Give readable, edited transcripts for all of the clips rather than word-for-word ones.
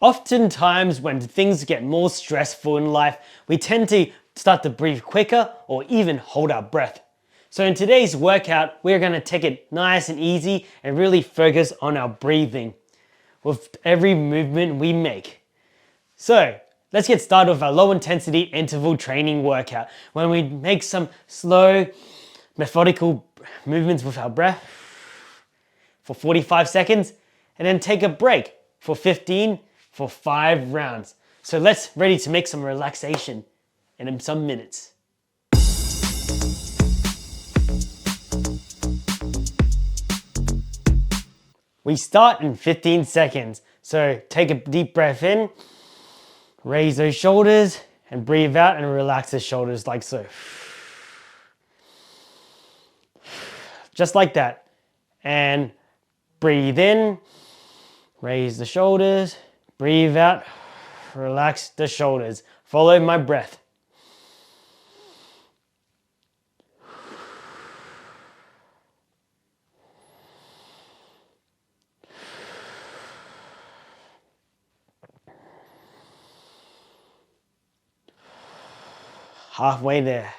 Oftentimes when things get more stressful in life, we tend to start to breathe quicker or even hold our breath. So in today's workout, we're going to take it nice and easy and really focus on our breathing with every movement we make. So let's get started with our low intensity interval training workout when we make some slow, methodical movements with our breath for 45 seconds and then take a break for 15 for 5 rounds. So let's ready to make some relaxation in some minutes. We start in 15 seconds. So take a deep breath in, raise those shoulders and breathe out and relax the shoulders like so. Just like that. And breathe in, raise the shoulders, breathe out, relax the shoulders. Follow my breath. Halfway there.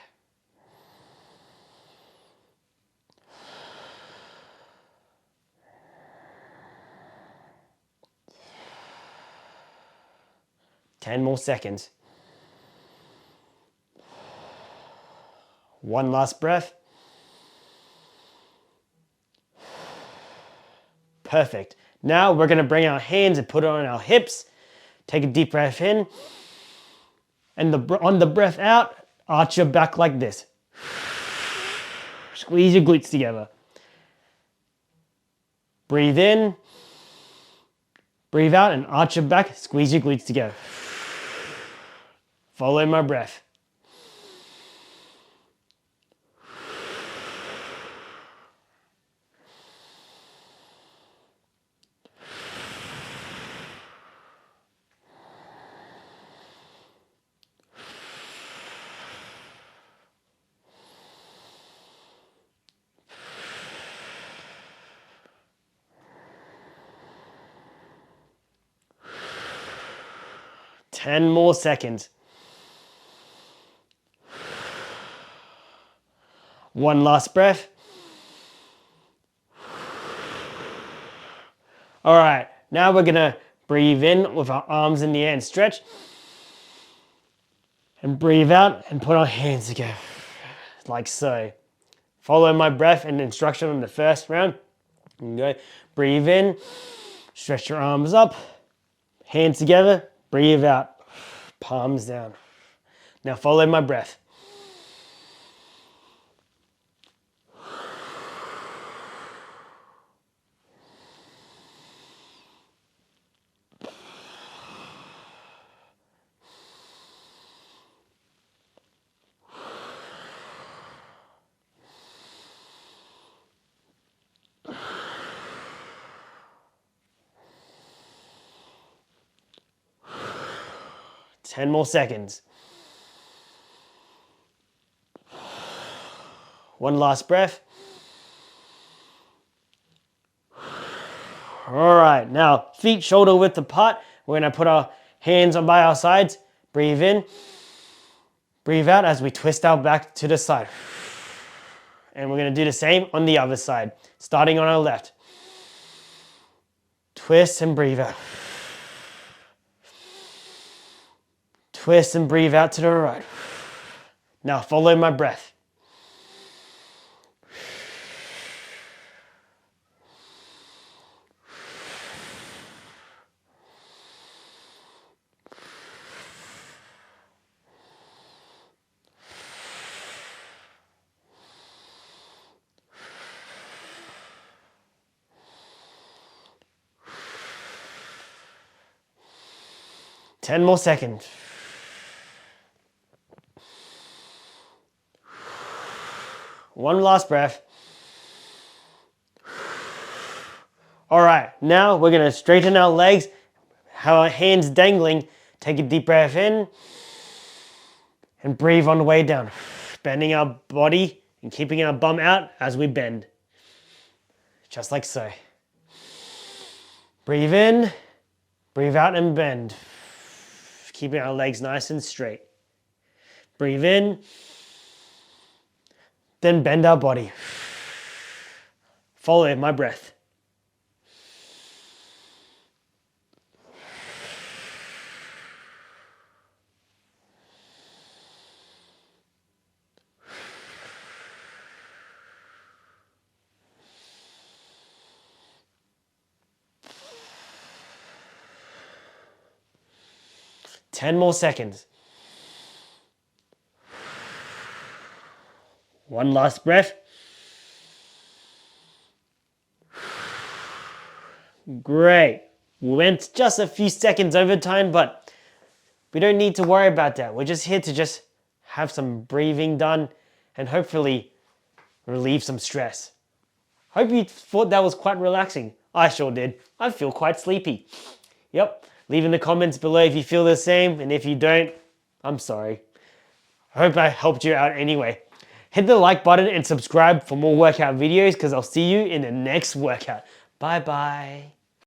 Ten more seconds. One last breath. Perfect. Now we're going to bring our hands and put it on our hips. Take a deep breath in. And on the breath out, arch your back like this. Squeeze your glutes together. Breathe in. Breathe out and arch your back. Squeeze your glutes together. Follow my breath. Ten more seconds. One last breath. All right, now we're gonna breathe in with our arms in the air and stretch. And breathe out and put our hands together, like so. Follow my breath and instruction on the first round. Okay. Breathe in, stretch your arms up, hands together, breathe out, palms down. Now follow my breath. Ten more seconds. One last breath. All right, now feet shoulder width apart. We're gonna put our hands on by our sides. Breathe in, breathe out as we twist our back to the side. And we're gonna do the same on the other side, starting on our left. Twist and breathe out. Twist and breathe out to the right. Now follow my breath. Ten more seconds. One last breath. All right, now we're gonna straighten our legs, have our hands dangling. Take a deep breath in and breathe on the way down. Bending our body and keeping our bum out as we bend. Just like so. Breathe in, Breathe out and bend. Keeping our legs nice and straight. Breathe in, then bend our body. Follow my breath. Ten more seconds. One last breath. Great. We went just a few seconds over time, but we don't need to worry about that. We're just here to just have some breathing done and hopefully relieve some stress. Hope you thought that was quite relaxing. I sure did. I feel quite sleepy. Yep. Leave in the comments below if you feel the same, and if you don't, I'm sorry. I hope I helped you out anyway. Hit the like button and subscribe for more workout videos because I'll see you in the next workout. Bye bye.